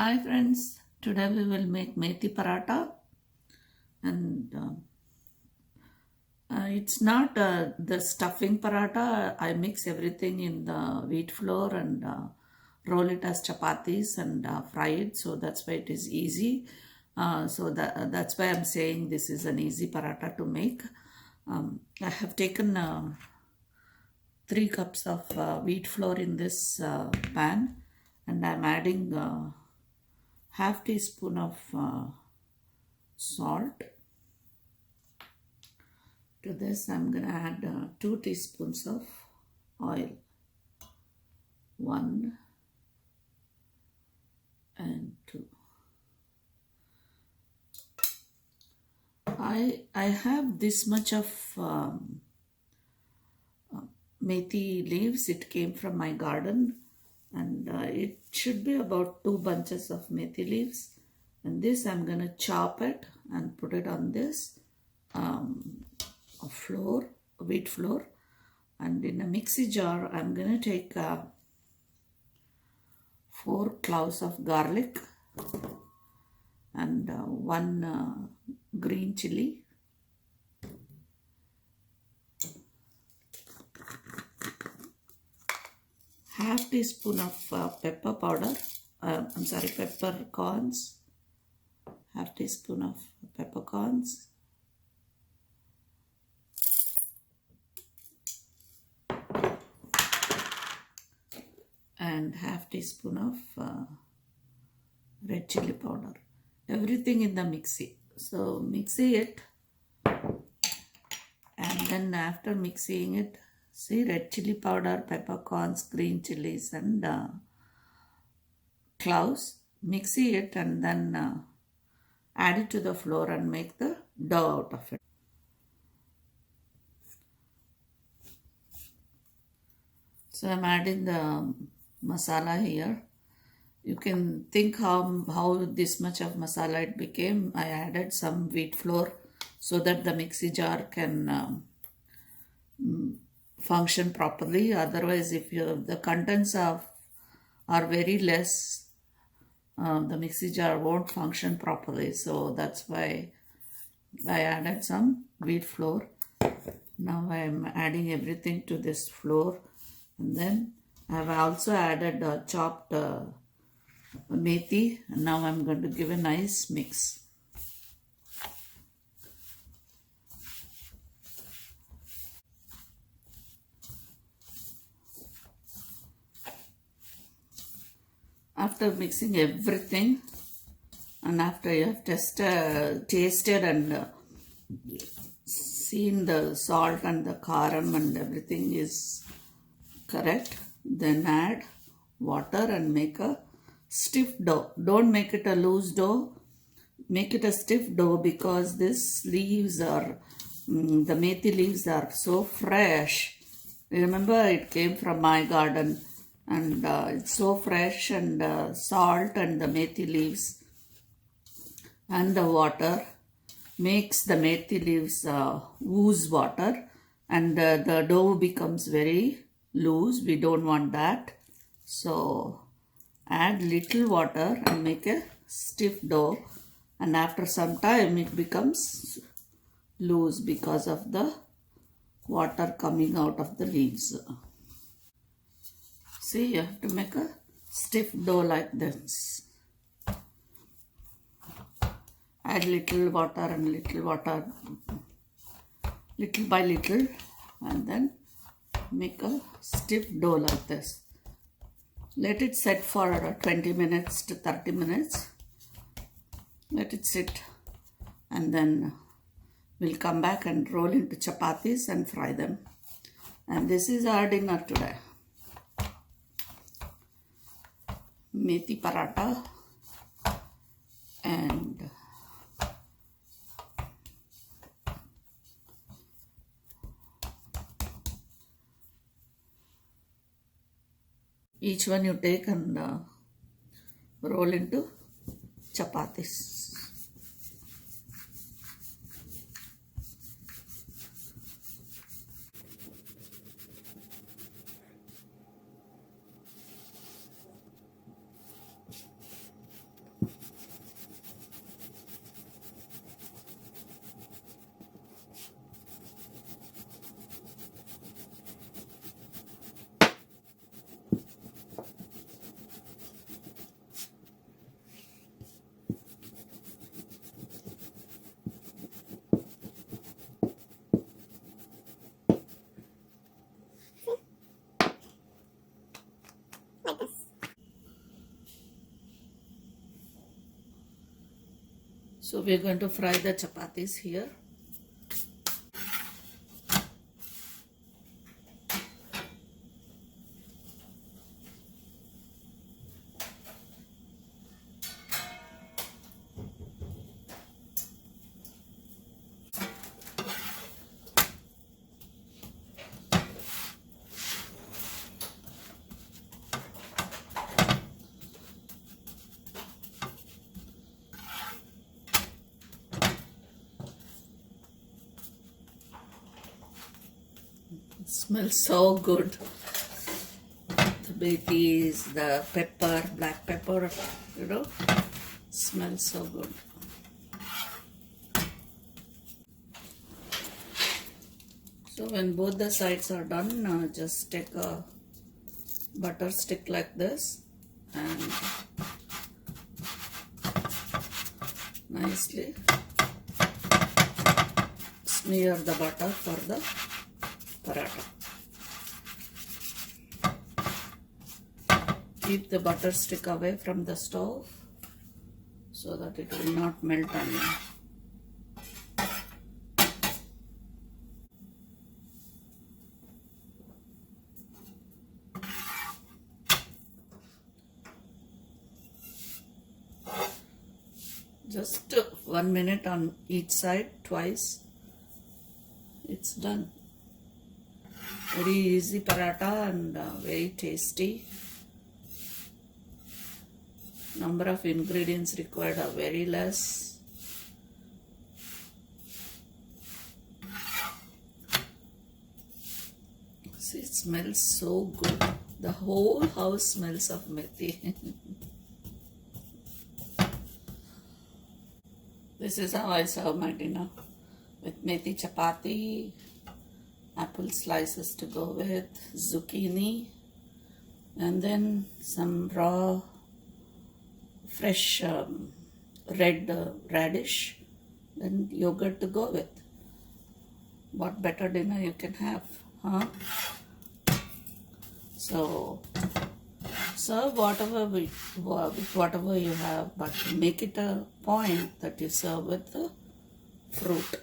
Hi friends, today we will make Methi Paratha and it's not the stuffing paratha. I mix everything in the wheat flour and roll it as chapathis and fry it, so that's why it is easy. That's why I'm saying this is an easy paratha to make. I have taken 3 cups of wheat flour in this pan, and I'm adding half teaspoon of salt. To this I'm going to add 2 teaspoons of oil. 1 and 2. I have this much of methi leaves. It came from my garden, and it should be about 2 bunches of methi leaves. And this I'm going to chop it and put it on this flour, wheat flour. And in a mixie jar I'm going to take 4 cloves of garlic and 1 green chili, half teaspoon of pepper powder, peppercorns, half teaspoon of peppercorns, and half teaspoon of red chili powder. Everything in the mixie. So mixie it, and then after mixing it, see, red chili powder, peppercorns, green chilies and cloves. Mixie it and then add it to the flour and make the dough out of it. So I'm adding the masala here. You can think how this much of masala it became. I added some wheat flour so that the mixie jar can function properly. Otherwise, if the contents are very less, the mixie jar won't function properly. So that's why I added some wheat flour. Now I am adding everything to this flour, and then I have also added chopped methi, and now I'm going to give a nice mix. After mixing everything, and after you have tasted and seen the salt and the karam and everything is correct, then add water and make a stiff dough. Don't make it a loose dough, make it a stiff dough, because this leaves are the methi leaves are so fresh. Remember, it came from my garden, and it's so fresh, and salt and the methi leaves and the water makes the methi leaves ooze water, and the dough becomes very loose. We don't want that. So add little water and make a stiff dough, and after some time it becomes loose because of the water coming out of the leaves. See, you have to make a stiff dough like this. Add little water and little water, little by little, and then make a stiff dough like this. Let it set for 20 minutes to 30 minutes. Let it sit, and then we'll come back and roll into chapatis and fry them. And this is our dinner today. Methi paratha and each one you take and roll into chapatis. So we're going to fry the chapatis here. It smells so good. The methis, the pepper, black pepper, smells so good. So when both the sides are done, just take a butter stick like this and nicely smear the butter for the paratha. Keep the butter stick away from the stove so that it will not melt on you. Just 1 minute on each side, twice. It's done. Very easy paratha and very tasty. Number of ingredients required are very less. See, it smells so good. The whole house smells of methi. This is how I serve my dinner, with methi chapati, apple slices to go with, zucchini, and then some raw, fresh red radish, and yogurt to go with. What better dinner you can have, huh? So serve with whatever you have, but make it a point that you serve with the fruit.